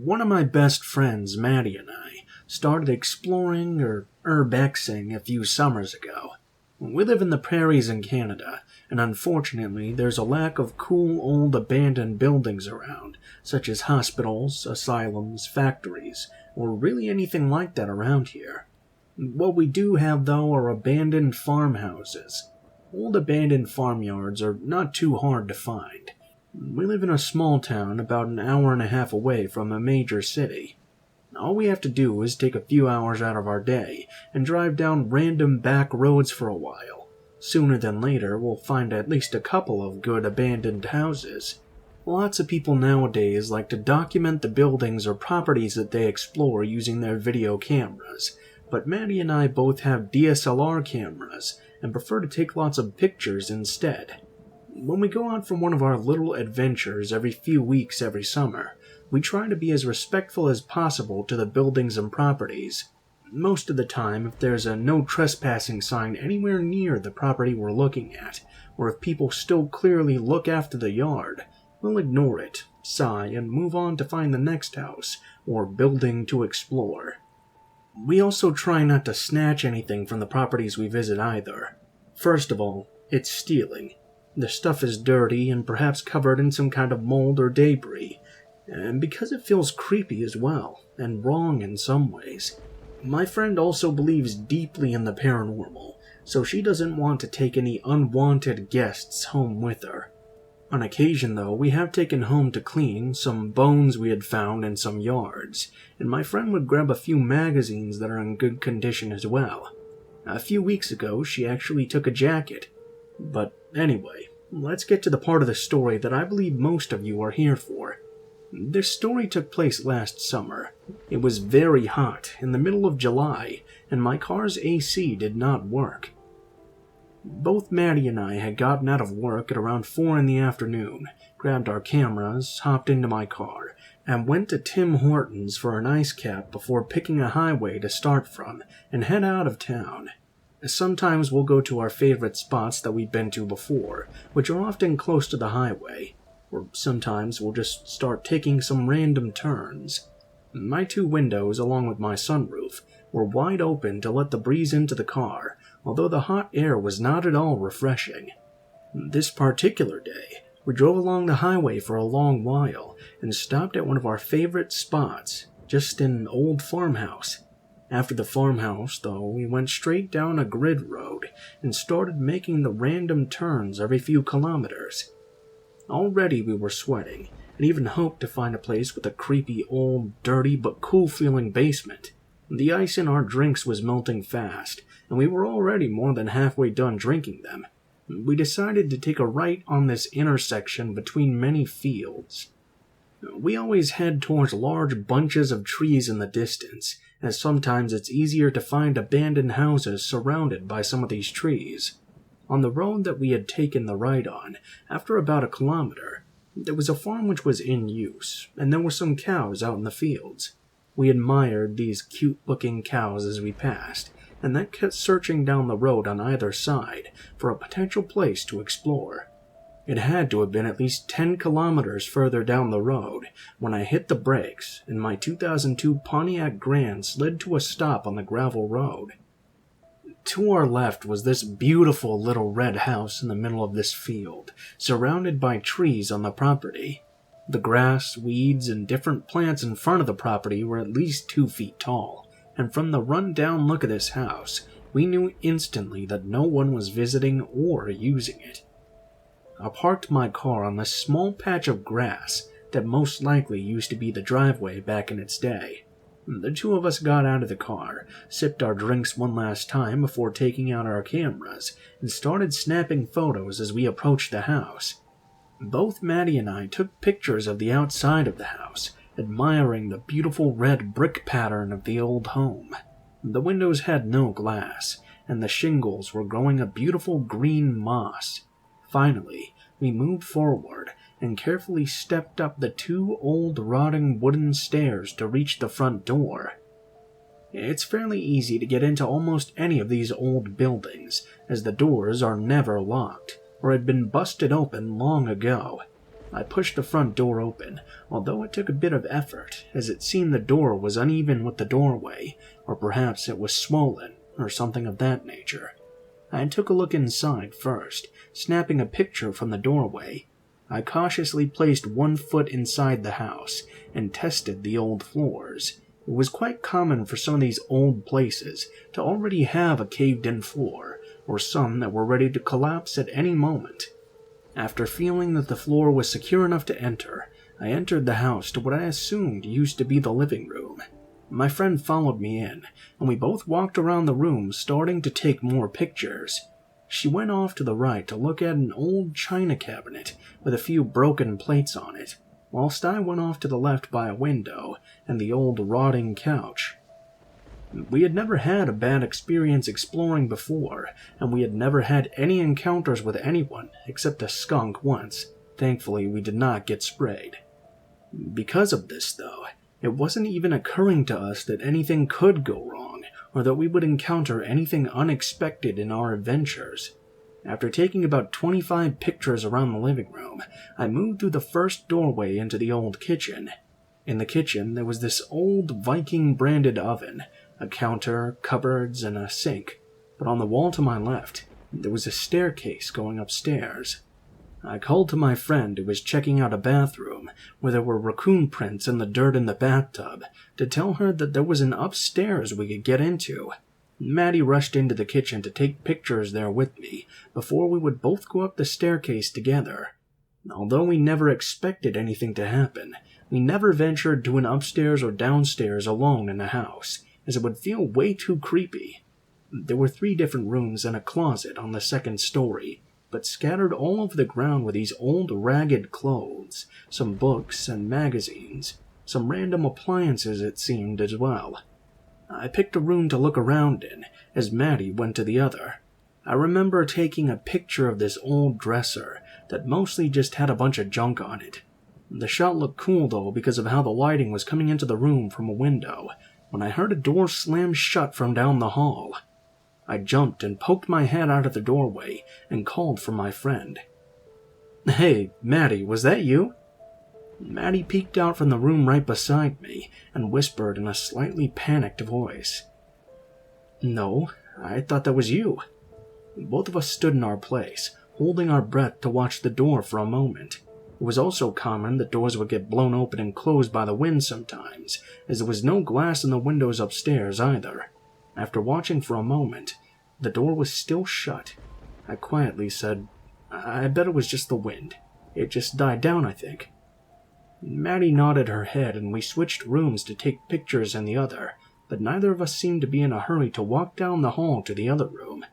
One of my best friends, Maddie, and I started exploring or urbexing a few summers ago. We live in the prairies in Canada, and unfortunately there's a lack of cool old abandoned buildings around, such as hospitals, asylums, factories, or really anything like that around here. What we do have, though, are abandoned farmhouses. Old abandoned farmyards are not too hard to find. We live in a small town about an hour and a half away from a major city. All we have to do is take a few hours out of our day and drive down random back roads for a while. Sooner than later, we'll find at least a couple of good abandoned houses. Lots of people nowadays like to document the buildings or properties that they explore using their video cameras, but Maddie and I both have DSLR cameras and prefer to take lots of pictures instead. When we go out for one of our little adventures every few weeks every summer, we try to be as respectful as possible to the buildings and properties. Most of the time, if there's a no trespassing sign anywhere near the property we're looking at, or if people still clearly look after the yard, we'll ignore it, sigh, and move on to find the next house or building to explore. We also try not to snatch anything from the properties we visit either. First of all, it's stealing. The stuff is dirty and perhaps covered in some kind of mold or debris, and because it feels creepy as well, and wrong in some ways. My friend also believes deeply in the paranormal, so she doesn't want to take any unwanted guests home with her. On occasion, though, we have taken home to clean some bones we had found in some yards, and my friend would grab a few magazines that are in good condition as well. A few weeks ago, she actually took a jacket. But anyway, let's get to the part of the story that I believe most of you are here for. This story took place last summer. It was very hot, in the middle of July, and my car's AC did not work. Both Maddie and I had gotten out of work at around 4 in the afternoon, grabbed our cameras, hopped into my car, and went to Tim Hortons for an ice cap before picking a highway to start from and head out of town. Sometimes we'll go to our favorite spots that we've been to before, which are often close to the highway, or sometimes we'll just start taking some random turns. My 2 windows, along with my sunroof, were wide open to let the breeze into the car, although the hot air was not at all refreshing. This particular day, we drove along the highway for a long while and stopped at one of our favorite spots, just an old farmhouse. After the farmhouse, though, we went straight down a grid road and started making the random turns every few kilometers. Already we were sweating, and even hoped to find a place with a creepy, old, dirty, but cool-feeling basement. The ice in our drinks was melting fast, and we were already more than halfway done drinking them. We decided to take a right on this intersection between many fields. We always head towards large bunches of trees in the distance, as sometimes it's easier to find abandoned houses surrounded by some of these trees. On the road that we had taken the right on, after about a kilometer, there was a farm which was in use, and there were some cows out in the fields. We admired these cute-looking cows as we passed, and then kept searching down the road on either side for a potential place to explore. It had to have been at least 10 kilometers further down the road when I hit the brakes and my 2002 Pontiac Grand slid to a stop on the gravel road. To our left was this beautiful little red house in the middle of this field, surrounded by trees on the property. The grass, weeds, and different plants in front of the property were at least 2 feet tall, and from the run-down look of this house, we knew instantly that no one was visiting or using it. I parked my car on this small patch of grass that most likely used to be the driveway back in its day. The 2 of us got out of the car, sipped our drinks one last time before taking out our cameras, and started snapping photos as we approached the house. Both Maddie and I took pictures of the outside of the house, admiring the beautiful red brick pattern of the old home. The windows had no glass, and the shingles were growing a beautiful green moss. Finally, we moved forward and carefully stepped up the 2 old rotting wooden stairs to reach the front door. It's fairly easy to get into almost any of these old buildings, as the doors are never locked, or had been busted open long ago. I pushed the front door open, although it took a bit of effort, as it seemed the door was uneven with the doorway, or perhaps it was swollen, or something of that nature. I took a look inside first, snapping a picture from the doorway. I cautiously placed one foot inside the house and tested the old floors. It was quite common for some of these old places to already have a caved-in floor, or some that were ready to collapse at any moment. After feeling that the floor was secure enough to enter, I entered the house to what I assumed used to be the living room. My friend followed me in, and we both walked around the room starting to take more pictures. She went off to the right to look at an old china cabinet with a few broken plates on it, whilst I went off to the left by a window and the old rotting couch. We had never had a bad experience exploring before, and we had never had any encounters with anyone except a skunk once. Thankfully, we did not get sprayed. Because of this, though, it wasn't even occurring to us that anything could go wrong, or that we would encounter anything unexpected in our adventures. After taking about 25 pictures around the living room, I moved through the first doorway into the old kitchen. In the kitchen, there was this old Viking-branded oven, a counter, cupboards, and a sink, but on the wall to my left, there was a staircase going upstairs. I called to my friend who was checking out a bathroom where there were raccoon prints in the dirt in the bathtub to tell her that there was an upstairs we could get into. Maddie rushed into the kitchen to take pictures there with me before we would both go up the staircase together. Although we never expected anything to happen, we never ventured to an upstairs or downstairs alone in a house, as it would feel way too creepy. There were 3 different rooms and a closet on the second story, but scattered all over the ground were these old ragged clothes, some books and magazines, some random appliances it seemed as well. I picked a room to look around in, as Maddie went to the other. I remember taking a picture of this old dresser that mostly just had a bunch of junk on it. The shot looked cool though because of how the lighting was coming into the room from a window, when I heard a door slam shut from down the hall. I jumped and poked my head out of the doorway and called for my friend. "Hey, Maddie, was that you?" Maddie peeked out from the room right beside me and whispered in a slightly panicked voice. "No, I thought that was you." Both of us stood in our place, holding our breath to watch the door for a moment. It was also common that doors would get blown open and closed by the wind sometimes, as there was no glass in the windows upstairs either. After watching for a moment, the door was still shut. I quietly said, "I bet it was just the wind. It just died down, I think." Maddie nodded her head and we switched rooms to take pictures in the other, but neither of us seemed to be in a hurry to walk down the hall to the other room.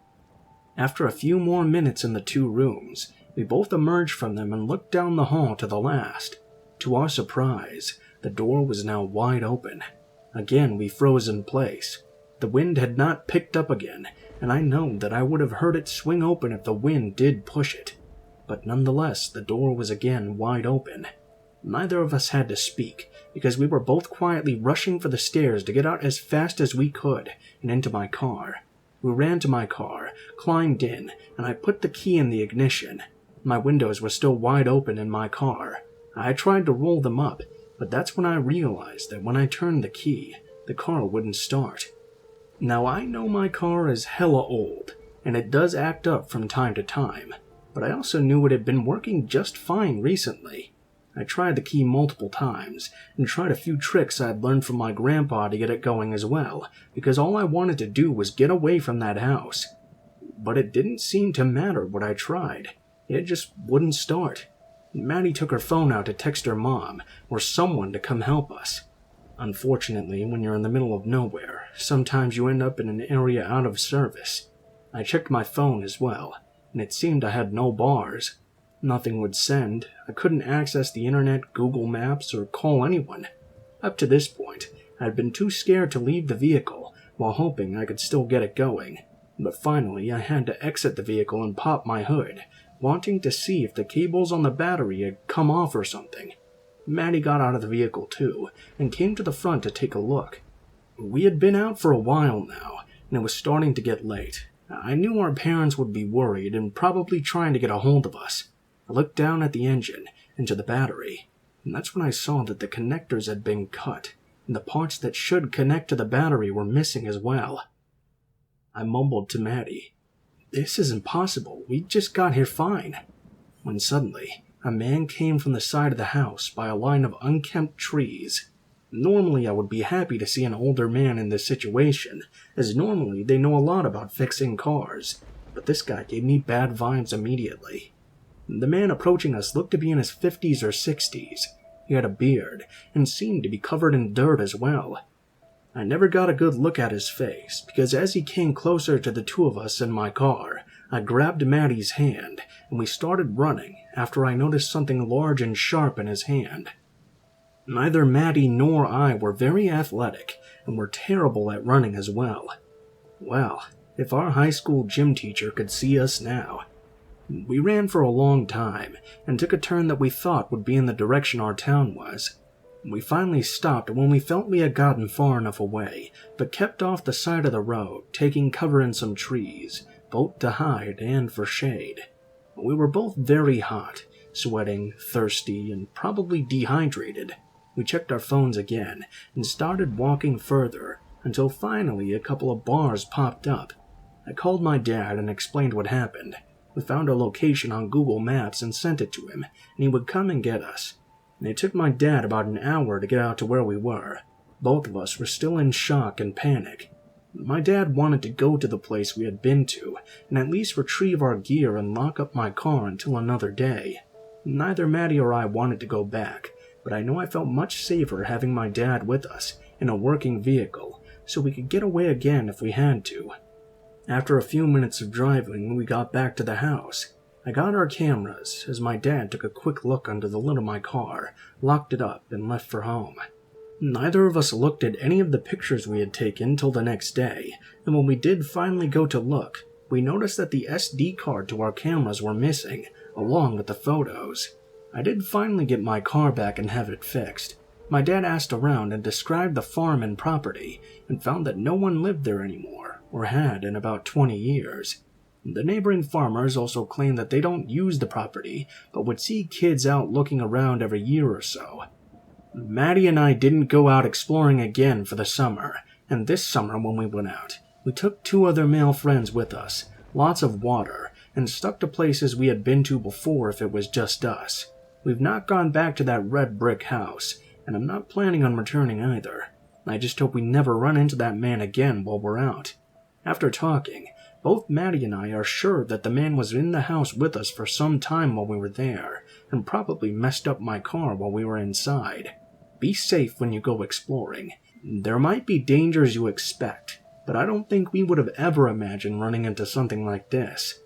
After a few more minutes in the 2 rooms, we both emerged from them and looked down the hall to the last. To our surprise, the door was now wide open. Again, we froze in place. The wind had not picked up again, and I know that I would have heard it swing open if the wind did push it. But nonetheless, the door was again wide open. Neither of us had to speak, because we were both quietly rushing for the stairs to get out as fast as we could and into my car. We ran to my car, climbed in, and I put the key in the ignition. My windows were still wide open in my car. I tried to roll them up, but that's when I realized that when I turned the key, the car wouldn't start. Now I know my car is hella old, and it does act up from time to time, but I also knew it had been working just fine recently. I tried the key multiple times, and tried a few tricks I'd learned from my grandpa to get it going as well, because all I wanted to do was get away from that house. But it didn't seem to matter what I tried. It just wouldn't start. Maddie took her phone out to text her mom, or someone to come help us. Unfortunately, when you're in the middle of nowhere, sometimes you end up in an area out of service. I checked my phone as well, and it seemed I had no bars. Nothing would send. I couldn't access the internet, Google Maps, or call anyone. Up to this point, I had been too scared to leave the vehicle, while hoping I could still get it going. But finally, I had to exit the vehicle and pop my hood, wanting to see if the cables on the battery had come off or something. Maddie got out of the vehicle too, and came to the front to take a look. We had been out for a while now, and it was starting to get late. I knew our parents would be worried and probably trying to get a hold of us. I looked down at the engine into the battery, and that's when I saw that the connectors had been cut, and the parts that should connect to the battery were missing as well. I mumbled to Maddie, "This isn't possible, we just got here fine," when suddenly a man came from the side of the house by a line of unkempt trees. Normally I would be happy to see an older man in this situation, as normally they know a lot about fixing cars, but this guy gave me bad vibes immediately. The man approaching us looked to be in his 50s or 60s. He had a beard, and seemed to be covered in dirt as well. I never got a good look at his face, because as he came closer to the two of us in my car, I grabbed Maddie's hand, and we started running after I noticed something large and sharp in his hand. Neither Maddie nor I were very athletic, and were terrible at running as well. Well, if our high school gym teacher could see us now. We ran for a long time, and took a turn that we thought would be in the direction our town was. We finally stopped when we felt we had gotten far enough away, but kept off the side of the road, taking cover in some trees, both to hide and for shade. We were both very hot, sweating, thirsty, and probably dehydrated. We checked our phones again, and started walking further, until finally a couple of bars popped up. I called my dad and explained what happened. We found a location on Google Maps and sent it to him, and he would come and get us. It took my dad about an hour to get out to where we were. Both of us were still in shock and panic. My dad wanted to go to the place we had been to, and at least retrieve our gear and lock up my car until another day. Neither Maddie or I wanted to go back, but I know I felt much safer having my dad with us in a working vehicle, so we could get away again if we had to. After a few minutes of driving, we got back to the house. I got our cameras, as my dad took a quick look under the lid of my car, locked it up, and left for home. Neither of us looked at any of the pictures we had taken till the next day, and when we did finally go to look, we noticed that the SD card to our cameras were missing, along with the photos. I did finally get my car back and have it fixed. My dad asked around and described the farm and property, and found that no one lived there anymore, or had in about 20 years. The neighboring farmers also claimed that they don't use the property, but would see kids out looking around every year or so. Maddie and I didn't go out exploring again for the summer, and this summer when we went out, we took 2 other male friends with us, lots of water, and stuck to places we had been to before if it was just us. We've not gone back to that red brick house, and I'm not planning on returning either. I just hope we never run into that man again while we're out. After talking, both Maddie and I are sure that the man was in the house with us for some time while we were there, and probably messed up my car while we were inside. Be safe when you go exploring. There might be dangers you expect, but I don't think we would have ever imagined running into something like this.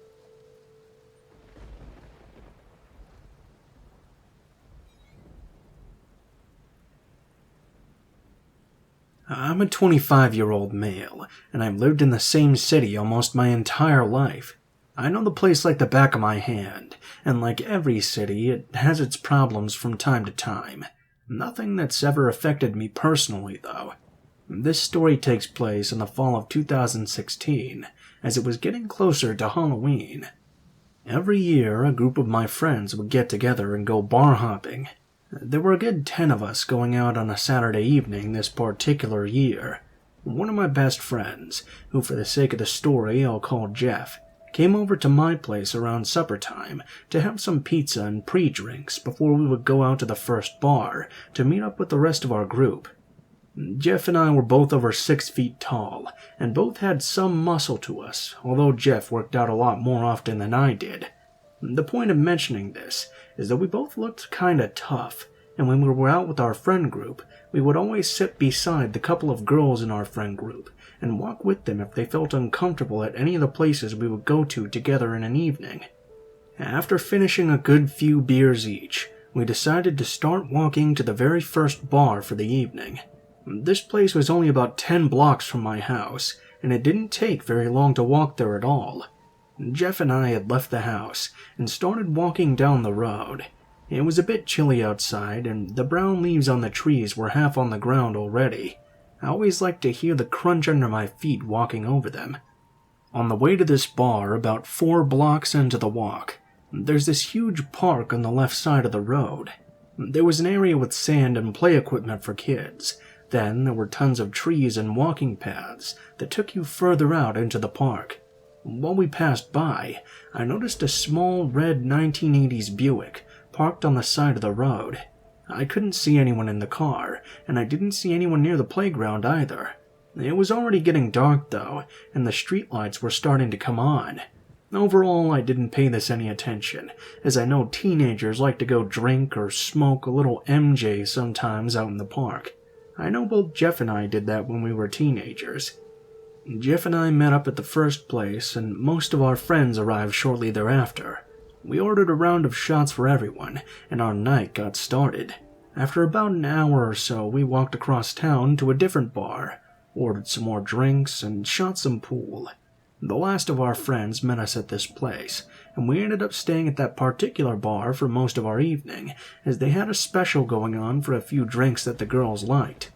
I'm a 25-year-old male, and I've lived in the same city almost my entire life. I know the place like the back of my hand, and like every city, it has its problems from time to time. Nothing that's ever affected me personally, though. This story takes place in the fall of 2016, as it was getting closer to Halloween. Every year, a group of my friends would get together and go bar hopping. There were a good 10 of us going out on a Saturday evening this particular year. One of my best friends, who for the sake of the story I'll call Jeff, came over to my place around supper time to have some pizza and pre-drinks before we would go out to the first bar to meet up with the rest of our group. Jeff and I were both over 6 feet tall, and both had some muscle to us, although Jeff worked out a lot more often than I did. The point of mentioning this is that we both looked kinda tough, and when we were out with our friend group, we would always sit beside the couple of girls in our friend group, and walk with them if they felt uncomfortable at any of the places we would go to together in an evening. After finishing a good few beers each, we decided to start walking to the very first bar for the evening. This place was only about 10 blocks from my house, and it didn't take very long to walk there at all. Jeff and I had left the house and started walking down the road. It was a bit chilly outside, and the brown leaves on the trees were half on the ground already. I always liked to hear the crunch under my feet walking over them. On the way to this bar, about 4 blocks into the walk, There's this huge park on the left side of the road. There was an area with sand and play equipment for kids. Then there were tons of trees and walking paths that took you further out into the park. While we passed by, I noticed a small red 1980s Buick parked on the side of the road. I couldn't see anyone in the car, and I didn't see anyone near the playground either. It was already getting dark though, and the streetlights were starting to come on. Overall, I didn't pay this any attention, as I know teenagers like to go drink or smoke a little MJ sometimes out in the park. I know both Jeff and I did that when we were teenagers. Jeff and I met up at the first place, and most of our friends arrived shortly thereafter. We ordered a round of shots for everyone, and our night got started. After about an hour or so, we walked across town to a different bar, ordered some more drinks, and shot some pool. The last of our friends met us at this place, and we ended up staying at that particular bar for most of our evening, as they had a special going on for a few drinks that the girls liked.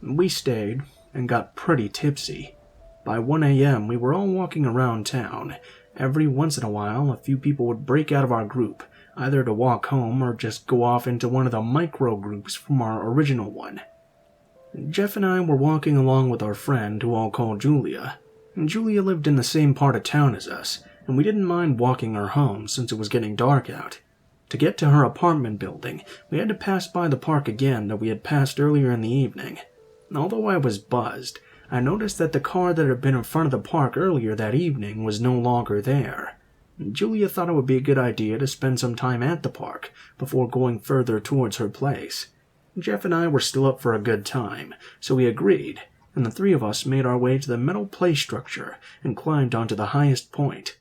We stayed, and got pretty tipsy. By 1 a.m., we were all walking around town. Every once in a while, a few people would break out of our group, either to walk home or just go off into one of the micro groups from our original one. Jeff and I were walking along with our friend, who I'll call Julia. Julia lived in the same part of town as us, and we didn't mind walking her home since it was getting dark out. To get to her apartment building, we had to pass by the park again that we had passed earlier in the evening. Although I was buzzed, I noticed that the car that had been in front of the park earlier that evening was no longer there. Julia thought it would be a good idea to spend some time at the park before going further towards her place. Jeff and I were still up for a good time, so we agreed, and the three of us made our way to the metal play structure and climbed onto the highest point.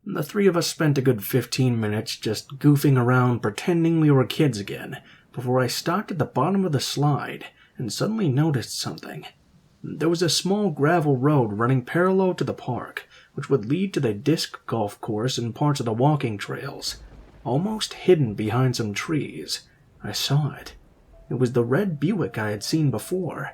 The three of us spent a good 15 minutes just goofing around pretending we were kids again, before I stopped at the bottom of the slide and suddenly noticed something. There was a small gravel road running parallel to the park, which would lead to the disc golf course and parts of the walking trails, almost hidden behind some trees. I saw it. It was the red Buick I had seen before.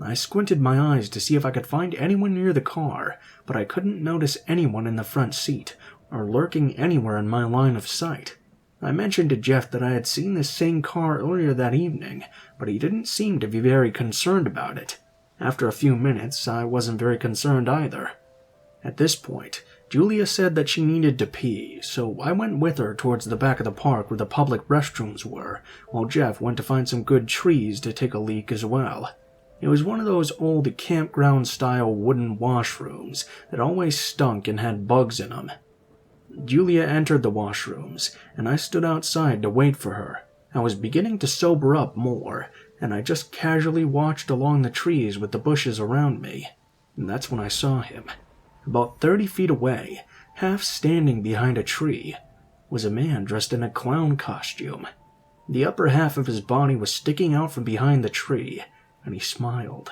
I squinted my eyes to see if I could find anyone near the car, but I couldn't notice anyone in the front seat or lurking anywhere in my line of sight. I mentioned to Jeff that I had seen this same car earlier that evening, but he didn't seem to be very concerned about it. After a few minutes, I wasn't very concerned either. At this point, Julia said that she needed to pee, so I went with her towards the back of the park where the public restrooms were, while Jeff went to find some good trees to take a leak as well. It was one of those old campground-style wooden washrooms that always stunk and had bugs in them. Julia entered the washrooms, and I stood outside to wait for her. I was beginning to sober up more, and I just casually watched along the trees with the bushes around me. And that's when I saw him. About 30 feet away, half standing behind a tree, was a man dressed in a clown costume. The upper half of his body was sticking out from behind the tree, and he smiled.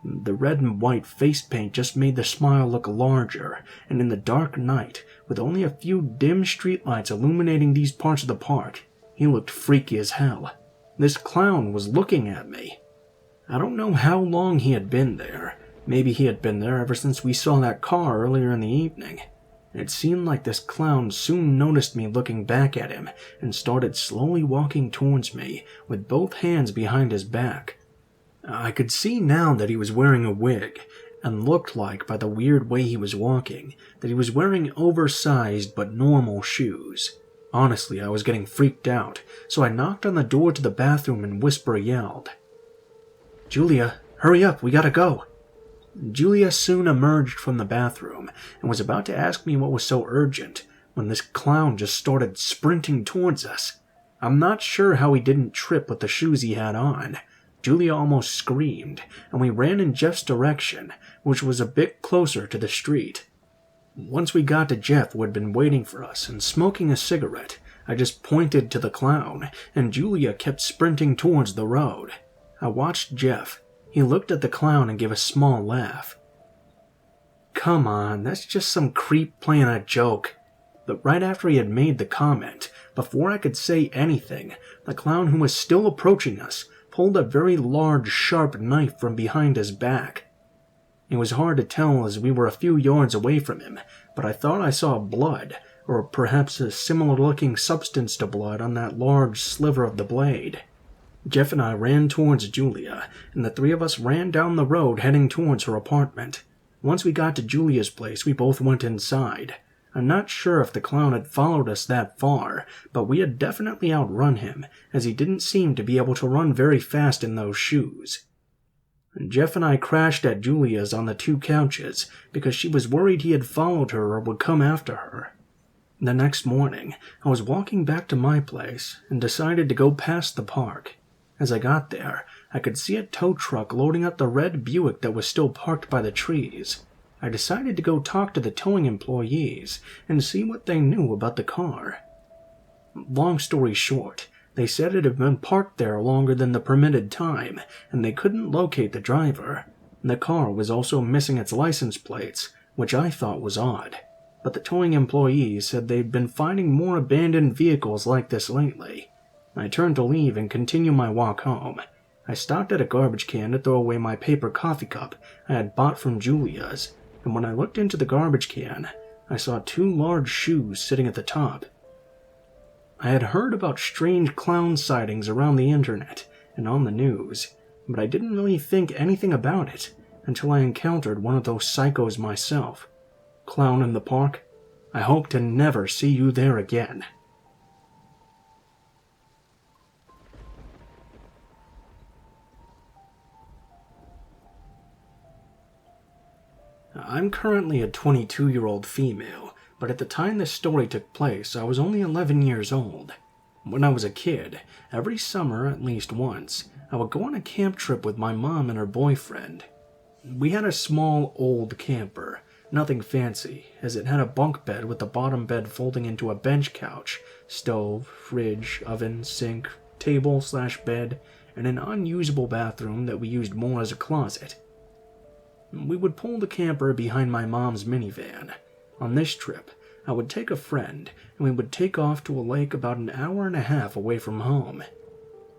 The red and white face paint just made the smile look larger, and in the dark night, with only a few dim streetlights illuminating these parts of the park, he looked freaky as hell. This clown was looking at me. I don't know how long he had been there. Maybe he had been there ever since we saw that car earlier in the evening. It seemed like this clown soon noticed me looking back at him and started slowly walking towards me with both hands behind his back. I could see now that he was wearing a wig, and looked like, by the weird way he was walking, that he was wearing oversized but normal shoes. Honestly, I was getting freaked out, so I knocked on the door to the bathroom and whisper-yelled, "Julia, hurry up, we gotta go." Julia soon emerged from the bathroom and was about to ask me what was so urgent when this clown just started sprinting towards us. I'm not sure how he didn't trip with the shoes he had on. Julia almost screamed, and we ran in Jeff's direction, which was a bit closer to the street. Once we got to Jeff, who had been waiting for us and smoking a cigarette, I just pointed to the clown, and Julia kept sprinting towards the road. I watched Jeff. He looked at the clown and gave a small laugh. "Come on, that's just some creep playing a joke." But right after he had made the comment, before I could say anything, the clown, who was still approaching us, pulled a very large, sharp knife from behind his back. It was hard to tell as we were a few yards away from him, but I thought I saw blood, or perhaps a similar-looking substance to blood on that large sliver of the blade. Jeff and I ran towards Julia, and the three of us ran down the road heading towards her apartment. Once we got to Julia's place, we both went inside. I'm not sure if the clown had followed us that far, but we had definitely outrun him, as he didn't seem to be able to run very fast in those shoes. Jeff and I crashed at Julia's on the 2 couches because she was worried he had followed her or would come after her. The next morning, I was walking back to my place and decided to go past the park. As I got there, I could see a tow truck loading up the red Buick that was still parked by the trees. I decided to go talk to the towing employees and see what they knew about the car. Long story short, they said it had been parked there longer than the permitted time, and they couldn't locate the driver. The car was also missing its license plates, which I thought was odd. But the towing employees said they'd been finding more abandoned vehicles like this lately. I turned to leave and continue my walk home. I stopped at a garbage can to throw away my paper coffee cup I had bought from Julia's, and when I looked into the garbage can, I saw 2 large shoes sitting at the top. I had heard about strange clown sightings around the internet and on the news, but I didn't really think anything about it until I encountered one of those psychos myself. Clown in the park, I hope to never see you there again. I'm currently a 22-year-old female, but at the time this story took place, I was only 11 years old. When I was a kid, every summer at least once, I would go on a camp trip with my mom and her boyfriend. We had a small, old camper, nothing fancy, as it had a bunk bed with the bottom bed folding into a bench couch, stove, fridge, oven, sink, table/bed, and an unusable bathroom that we used more as a closet. We would pull the camper behind my mom's minivan. On this trip, I would take a friend, and we would take off to a lake about an hour and a half away from home.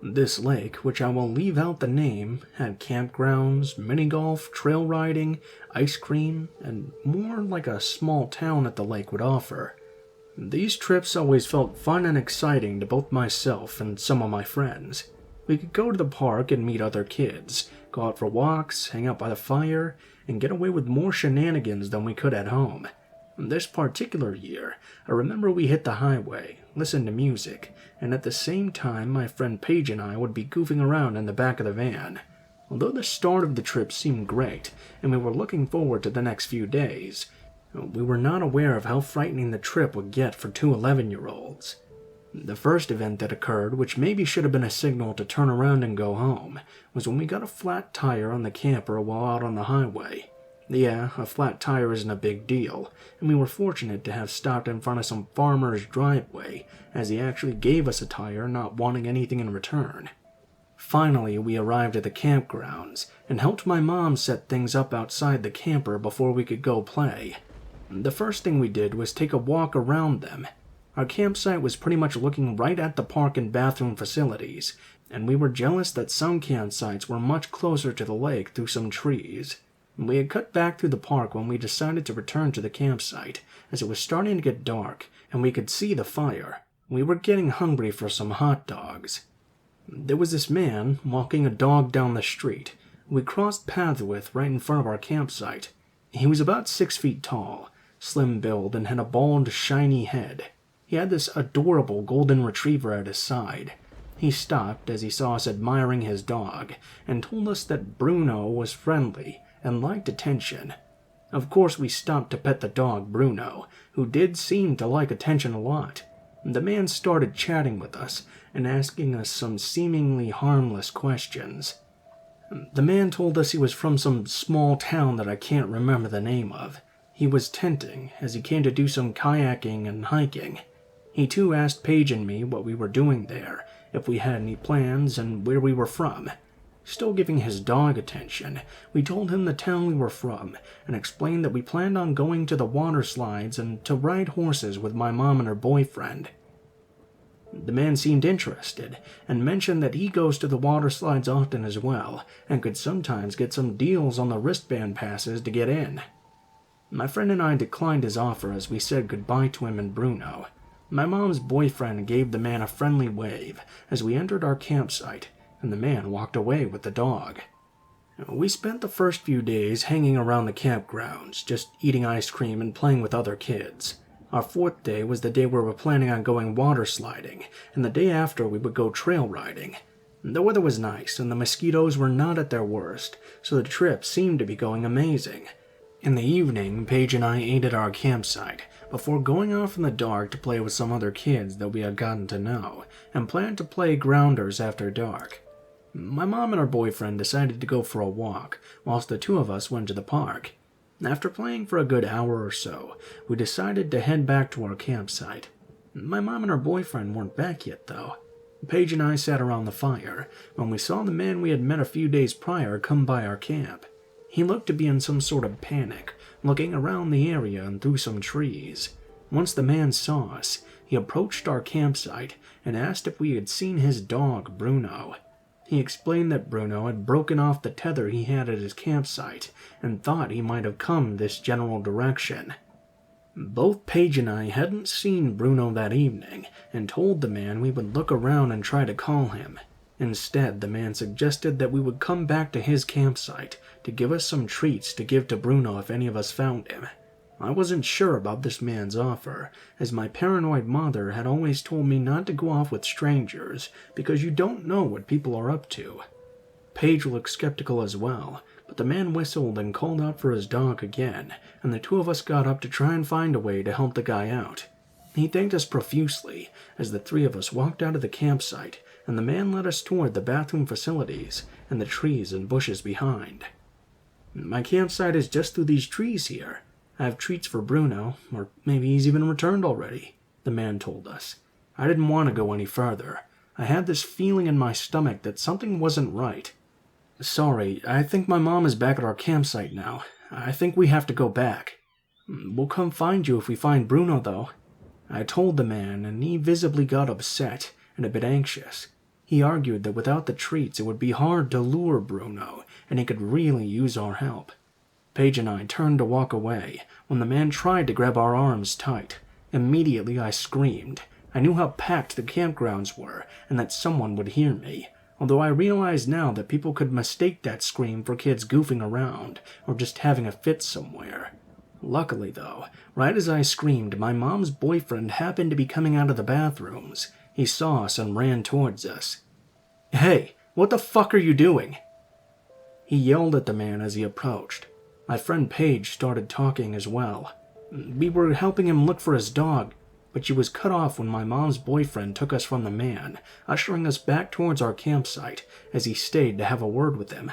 This lake, which I will leave out the name, had campgrounds, mini-golf, trail riding, ice cream, and more like a small town that the lake would offer. These trips always felt fun and exciting to both myself and some of my friends. We could go to the park and meet other kids, go out for walks, hang out by the fire, and get away with more shenanigans than we could at home. This particular year, I remember we hit the highway, listened to music, and at the same time my friend Paige and I would be goofing around in the back of the van. Although the start of the trip seemed great, and we were looking forward to the next few days, we were not aware of how frightening the trip would get for 2 11-year-olds. The first event that occurred, which maybe should have been a signal to turn around and go home, was when we got a flat tire on the camper while out on the highway. Yeah, a flat tire isn't a big deal, and we were fortunate to have stopped in front of some farmer's driveway, as he actually gave us a tire, not wanting anything in return. Finally, we arrived at the campgrounds, and helped my mom set things up outside the camper before we could go play. The first thing we did was take a walk around them. Our campsite was pretty much looking right at the park and bathroom facilities, and we were jealous that some campsites were much closer to the lake through some trees. We had cut back through the park when we decided to return to the campsite, as it was starting to get dark, and we could see the fire. We were getting hungry for some hot dogs. There was this man walking a dog down the street, we crossed paths with right in front of our campsite. He was about 6 feet tall, slim build, and had a bald, shiny head. He had this adorable golden retriever at his side. He stopped as he saw us admiring his dog, and told us that Bruno was friendly and liked attention. Of course, we stopped to pet the dog, Bruno, who did seem to like attention a lot. The man started chatting with us and asking us some seemingly harmless questions. The man told us he was from some small town that I can't remember the name of. He was tenting, as he came to do some kayaking and hiking. He too asked Paige and me what we were doing there, if we had any plans, and where we were from. Still giving his dog attention, we told him the town we were from, and explained that we planned on going to the water slides and to ride horses with my mom and her boyfriend. The man seemed interested, and mentioned that he goes to the water slides often as well, and could sometimes get some deals on the wristband passes to get in. My friend and I declined his offer as we said goodbye to him and Bruno. My mom's boyfriend gave the man a friendly wave as we entered our campsite, and the man walked away with the dog. We spent the first few days hanging around the campgrounds, just eating ice cream and playing with other kids. Our fourth day was the day we were planning on going water sliding, and the day after we would go trail riding. The weather was nice, and the mosquitoes were not at their worst, so the trip seemed to be going amazing. In the evening, Paige and I ate at our campsite, before going off in the dark to play with some other kids that we had gotten to know, and planned to play grounders after dark. My mom and her boyfriend decided to go for a walk, whilst the two of us went to the park. After playing for a good hour or so, we decided to head back to our campsite. My mom and her boyfriend weren't back yet, though. Paige and I sat around the fire when we saw the man we had met a few days prior come by our camp. He looked to be in some sort of panic, looking around the area and through some trees. Once the man saw us, he approached our campsite and asked if we had seen his dog, Bruno. He explained that Bruno had broken off the tether he had at his campsite and thought he might have come this general direction. Both Paige and I hadn't seen Bruno that evening and told the man we would look around and try to call him. Instead, the man suggested that we would come back to his campsite to give us some treats to give to Bruno if any of us found him. I wasn't sure about this man's offer, as my paranoid mother had always told me not to go off with strangers because you don't know what people are up to. Paige looked skeptical as well, but the man whistled and called out for his dog again, and the two of us got up to try and find a way to help the guy out. He thanked us profusely as the three of us walked out of the campsite, and the man led us toward the bathroom facilities and the trees and bushes behind. My campsite is just through these trees here. I have treats for Bruno, or maybe he's even returned already, the man told us. I didn't want to go any further. I had this feeling in my stomach that something wasn't right. Sorry, I think my mom is back at our campsite now. I think we have to go back. We'll come find you if we find Bruno, though. I told the man, and he visibly got upset and a bit anxious. He argued that without the treats it would be hard to lure Bruno, and he could really use our help. Paige and I turned to walk away when the man tried to grab our arms tight. Immediately I screamed. I knew how packed the campgrounds were and that someone would hear me, although I realize now that people could mistake that scream for kids goofing around or just having a fit somewhere. Luckily, though, right as I screamed, my mom's boyfriend happened to be coming out of the bathrooms. He saw us and ran towards us. "Hey, what the fuck are you doing?" He yelled at the man as he approached. My friend Paige started talking as well. We were helping him look for his dog, but she was cut off when my mom's boyfriend took us from the man, ushering us back towards our campsite as he stayed to have a word with him.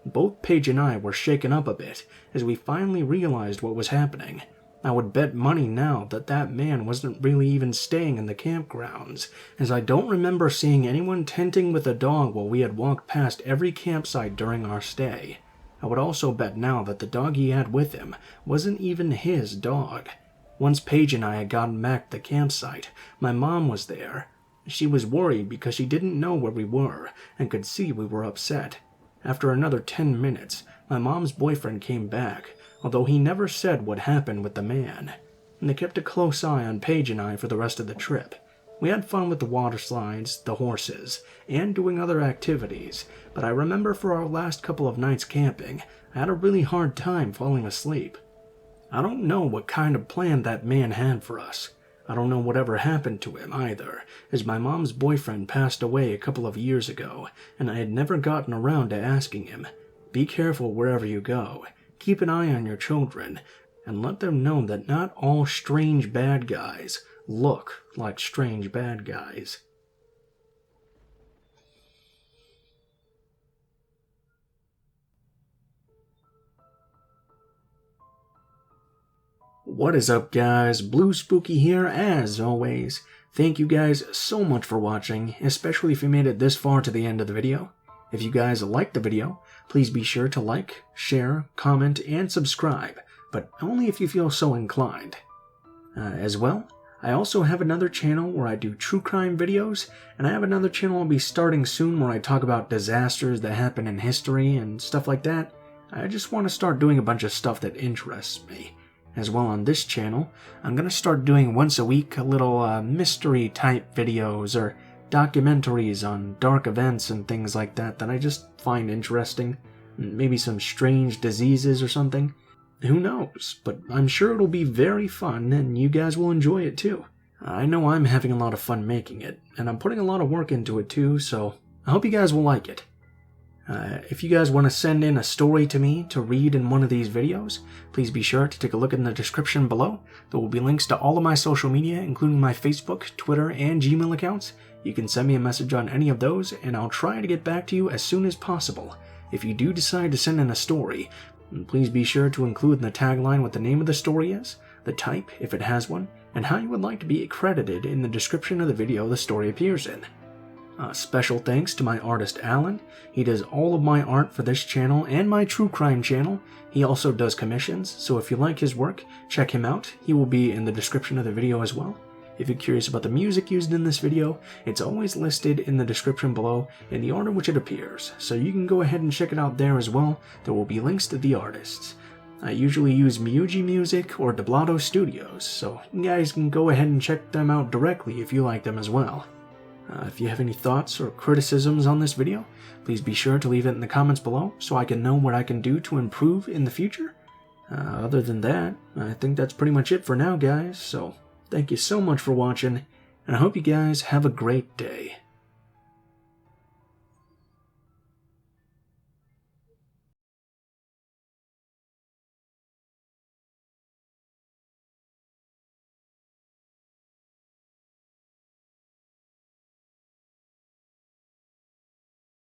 Both Paige and I were shaken up a bit as we finally realized what was happening. I would bet money now that that man wasn't really even staying in the campgrounds, as I don't remember seeing anyone tenting with a dog while we had walked past every campsite during our stay. I would also bet now that the dog he had with him wasn't even his dog. Once Paige and I had gotten back to the campsite, my mom was there. She was worried because she didn't know where we were and could see we were upset. After another 10 minutes, my mom's boyfriend came back, although he never said what happened with the man. And they kept a close eye on Paige and I for the rest of the trip. We had fun with the water slides, the horses, and doing other activities, but I remember for our last couple of nights camping, I had a really hard time falling asleep. I don't know what kind of plan that man had for us. I don't know whatever happened to him either, as my mom's boyfriend passed away a couple of years ago, and I had never gotten around to asking him. Be careful wherever you go. Keep an eye on your children, and let them know that not all strange bad guys look like strange bad guys. What is up, guys? Blue Spooky here as always. Thank you guys so much for watching, especially if you made it this far to the end of the video. If you guys liked the video, please be sure to like, share, comment, and subscribe, but only if you feel so inclined. As well, I also have another channel where I do true crime videos, and I have another channel I'll be starting soon where I talk about disasters that happen in history and stuff like that. I just want to start doing a bunch of stuff that interests me. As well, on this channel, I'm going to start doing once a week a little mystery type videos or documentaries on dark events and things like that I just find interesting. Maybe some strange diseases or something. Who knows, but I'm sure it'll be very fun and you guys will enjoy it too. I know I'm having a lot of fun making it, and I'm putting a lot of work into it too, so I hope you guys will like it. If you guys want to send in a story to me to read in one of these videos, please be sure to take a look in the description below. There will be links to all of my social media, including my Facebook, Twitter, and Gmail accounts. You can send me a message on any of those, and I'll try to get back to you as soon as possible. If you do decide to send in a story, please be sure to include in the tagline what the name of the story is, the type, if it has one, and how you would like to be credited in the description of the video the story appears in. Special thanks to my artist Alan. He does all of my art for this channel and my true crime channel. He also does commissions, so if you like his work, check him out. He will be in the description of the video as well. If you're curious about the music used in this video, it's always listed in the description below in the order in which it appears, so you can go ahead and check it out there as well. There will be links to the artists. I usually use Miyuji Music or Deblado Studios, so you guys can go ahead and check them out directly if you like them as well. If you have any thoughts or criticisms on this video, please be sure to leave it in the comments below so I can know what I can do to improve in the future. Other than that, I think that's pretty much it for now, guys, so thank you so much for watching, and I hope you guys have a great day.